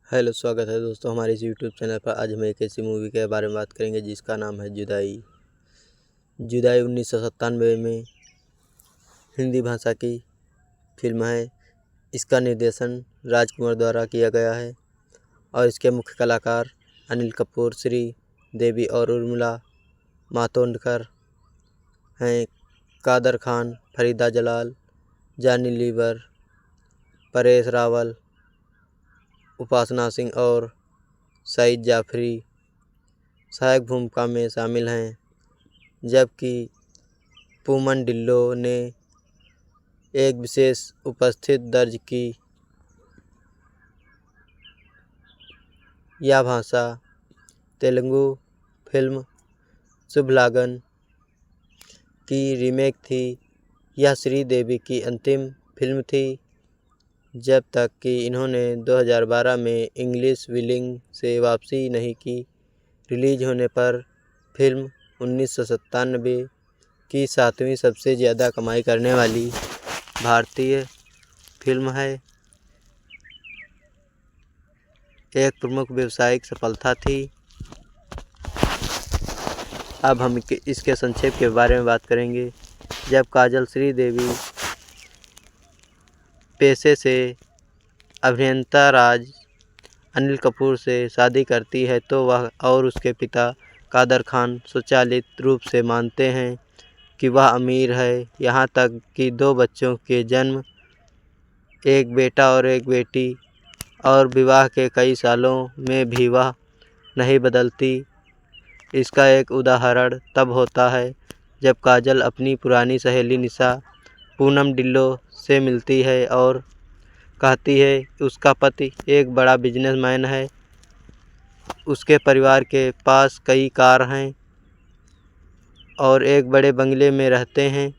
Hello, स्वागत है दोस्तों हमारे इस यूट्यूब चैनल पर। आज हम एक ऐसी मूवी के बारे में बात करेंगे जिसका नाम है जुदाई। जुदाई 1997 में हिंदी भाषा की फिल्म है। इसका निर्देशन राजकुमार द्वारा किया गया है और इसके मुख्य कलाकार अनिल कपूर, श्री देवी और उर्मिला मातोंडकर हैं। कादर खान, फरीदा जलाल, जानी लीवर, परेश रावल, उपासना सिंह और सईद जाफरी सहायक भूमिका में शामिल हैं, जबकि पूमन डिल्लो ने एक विशेष उपस्थिति दर्ज की। यह भाषा तेलुगु फिल्म शुभलागन की रीमेक थी। यह श्रीदेवी की अंतिम फिल्म थी, जब तक कि इन्होंने 2012 में इंग्लिश विलिंग से वापसी नहीं की। रिलीज होने पर फिल्म 1997 की 7वीं सबसे ज़्यादा कमाई करने वाली भारतीय फिल्म है। एक प्रमुख व्यावसायिक सफलता थी। अब हम इसके संक्षेप के बारे में बात करेंगे। जब काजल श्रीदेवी पेशे से अभिनेता राज अनिल कपूर से शादी करती है तो वह और उसके पिता कादर खान स्वचालित रूप से मानते हैं कि वह अमीर है। यहाँ तक कि 2 बच्चों के जन्म, एक बेटा और एक बेटी, और विवाह के कई सालों में भी वह नहीं बदलती। इसका एक उदाहरण तब होता है जब काजल अपनी पुरानी सहेली निशा पूनम डिल्लो से मिलती है और कहती है कि उसका पति एक बड़ा बिजनेसमैन है, उसके परिवार के पास कई कार हैं और एक बड़े बंगले में रहते हैं।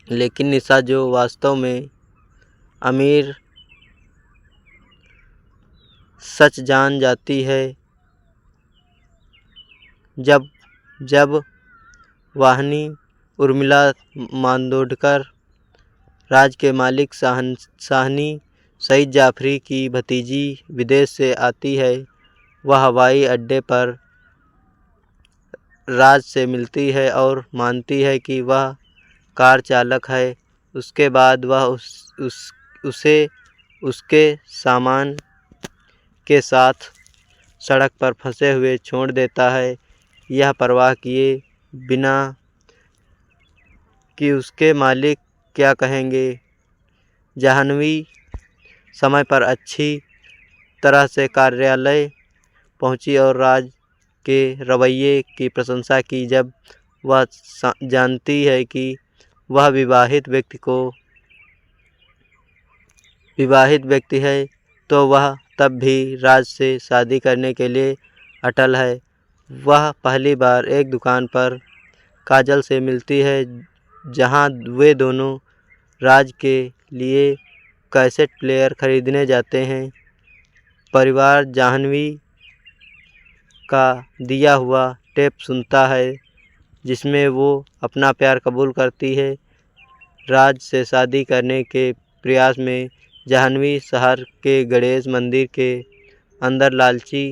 लेकिन निशा, जो वास्तव में अमीर, सच जान जाती है जब जब वाहिनी उर्मिला मातोंडकर, राज के मालिक साहनी सईद जाफरी की भतीजी, विदेश से आती है। वह हवाई अड्डे पर राज से मिलती है और मानती है कि वह कार चालक है। उसके बाद वह उसे उसके सामान के साथ सड़क पर फंसे हुए छोड़ देता है, यह परवाह किए बिना कि उसके मालिक क्या कहेंगे। जाह्नवी समय पर अच्छी तरह से कार्यालय पहुंची और राज के रवैये की प्रशंसा की। जब वह जानती है कि वह विवाहित व्यक्ति है तो वह तब भी राज से शादी करने के लिए अटल है। वह पहली बार एक दुकान पर काजल से मिलती है जहां वे दोनों राज के लिए कैसेट प्लेयर खरीदने जाते हैं। परिवार जाह्नवी का दिया हुआ टेप सुनता है जिसमें वो अपना प्यार कबूल करती है। राज से शादी करने के प्रयास में जाह्नवी शहर के गणेश मंदिर के अंदर लालची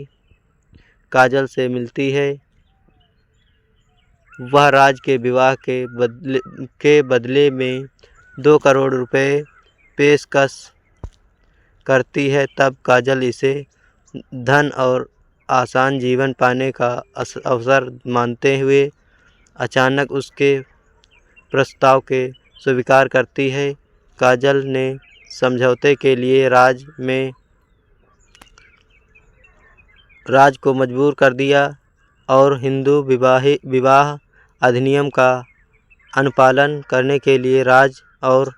काजल से मिलती है। वह राज के विवाह के बदले में 2 करोड़ रुपए पेशकश करती है। तब काजल इसे धन और आसान जीवन पाने का अवसर मानते हुए अचानक उसके प्रस्ताव के स्वीकार करती है। काजल ने समझौते के लिए राज को मजबूर कर दिया और हिंदू विवाह अधिनियम का अनुपालन करने के लिए राज और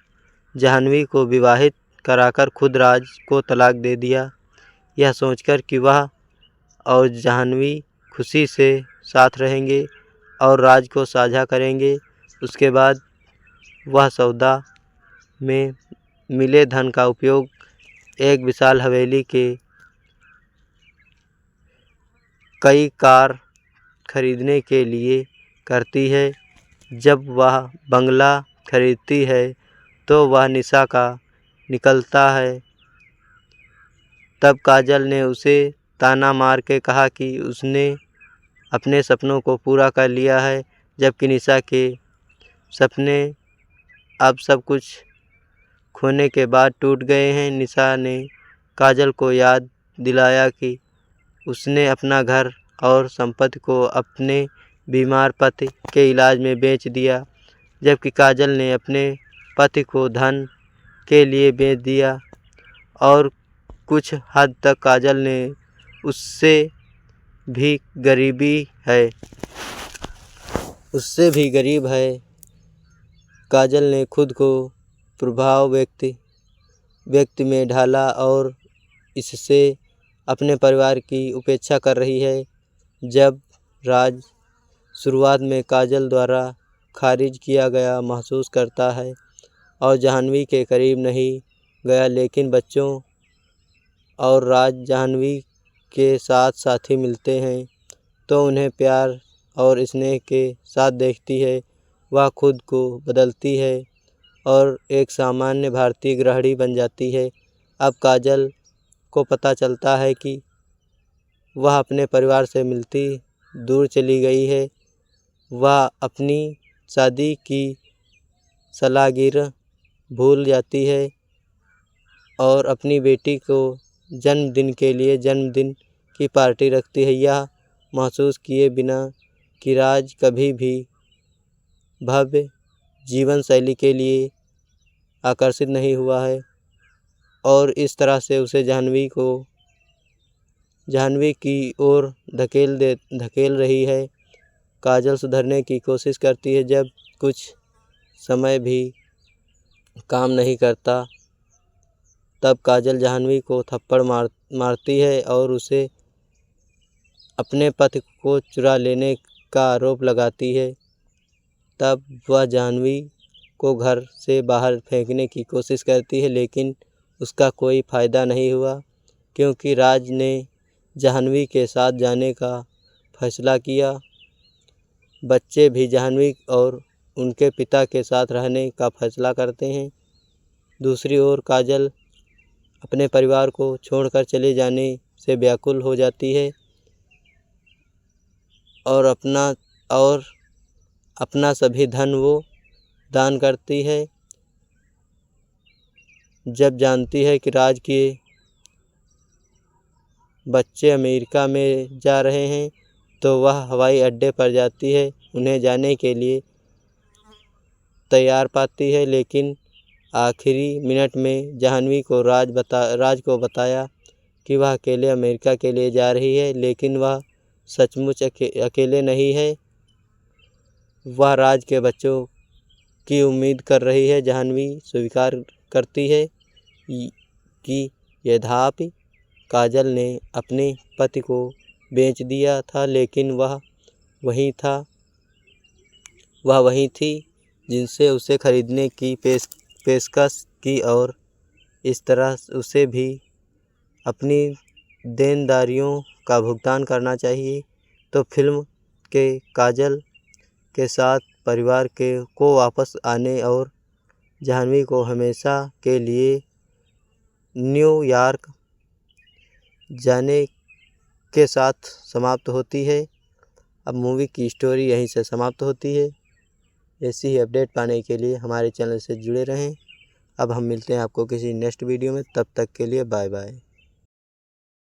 जाह्नवी को विवाहित कराकर खुद राज को तलाक दे दिया। यह सोचकर कि वह और जाह्नवी खुशी से साथ रहेंगे और राज को साझा करेंगे। उसके बाद वह सौदा में मिले धन का उपयोग एक विशाल हवेली के कई कार खरीदने के लिए करती है। जब वह बंगला खरीदती है तो वह निशा का निकलता है तब काजल ने उसे ताना मार के कहा कि उसने अपने सपनों को पूरा कर लिया है, जबकि निशा के सपने अब सब कुछ खोने के बाद टूट गए हैं। निशा ने काजल को याद दिलाया कि उसने अपना घर और संपत्ति को अपने बीमार पति के इलाज में बेच दिया, जबकि काजल ने अपने पति को धन के लिए बेच दिया और कुछ हद तक काजल ने उससे भी गरीब है। काजल ने खुद को प्रभाव व्यक्ति में ढाला और इससे अपने परिवार की उपेक्षा कर रही है। जब राज शुरुआत में काजल द्वारा खारिज किया गया महसूस करता है और जाह्नवी के करीब नहीं गया, लेकिन बच्चों और राज जाह्नवी के साथ साथी मिलते हैं तो उन्हें प्यार और स्नेह के साथ देखती है। वह खुद को बदलती है और एक सामान्य भारतीय गृहिणी बन जाती है। अब काजल को पता चलता है कि वह अपने परिवार से मिलती दूर चली गई है। वह अपनी शादी की सालगिरह भूल जाती है और अपनी बेटी को जन्मदिन के लिए जन्मदिन की पार्टी रखती है, यह महसूस किए बिना कि राज कभी भी भव्य जीवन शैली के लिए आकर्षित नहीं हुआ है और इस तरह से उसे जाह्नवी की ओर धकेल रही है। काजल सुधरने की कोशिश करती है। जब कुछ समय भी काम नहीं करता तब काजल जाह्नवी को थप्पड़ मारती है और उसे अपने पति को चुरा लेने का आरोप लगाती है। तब वह जाह्नवी को घर से बाहर फेंकने की कोशिश करती है, लेकिन उसका कोई फ़ायदा नहीं हुआ क्योंकि राज ने जाह्नवी के साथ जाने का फैसला किया। बच्चे भी जाह्नवी और उनके पिता के साथ रहने का फैसला करते हैं। दूसरी ओर काजल अपने परिवार को छोड़कर चले जाने से व्याकुल हो जाती है और अपना सभी धन वो दान करती है। जब जानती है कि राज के बच्चे अमेरिका में जा रहे हैं तो वह हवाई अड्डे पर जाती है, उन्हें जाने के लिए तैयार पाती है, लेकिन आखिरी मिनट में जाह्नवी को राज को बताया कि वह अकेले अमेरिका के लिए जा रही है, लेकिन वह सचमुच अकेले नहीं है। वह राज के बच्चों की उम्मीद कर रही है। जाह्नवी स्वीकार करती है कि यद्यपि काजल ने अपने पति को बेच दिया था, लेकिन वह वही थी जिनसे उसे खरीदने की पेशकश की और इस तरह उसे भी अपनी देनदारियों का भुगतान करना चाहिए। तो फिल्म के काजल के साथ परिवार को वापस आने और जाह्नवी को हमेशा के लिए न्यूयॉर्क जाने के साथ समाप्त होती है। अब मूवी की स्टोरी यहीं से समाप्त होती है। ऐसी ही अपडेट पाने के लिए हमारे चैनल से जुड़े रहें। अब हम मिलते हैं आपको किसी नेक्स्ट वीडियो में, तब तक के लिए बाय बाय।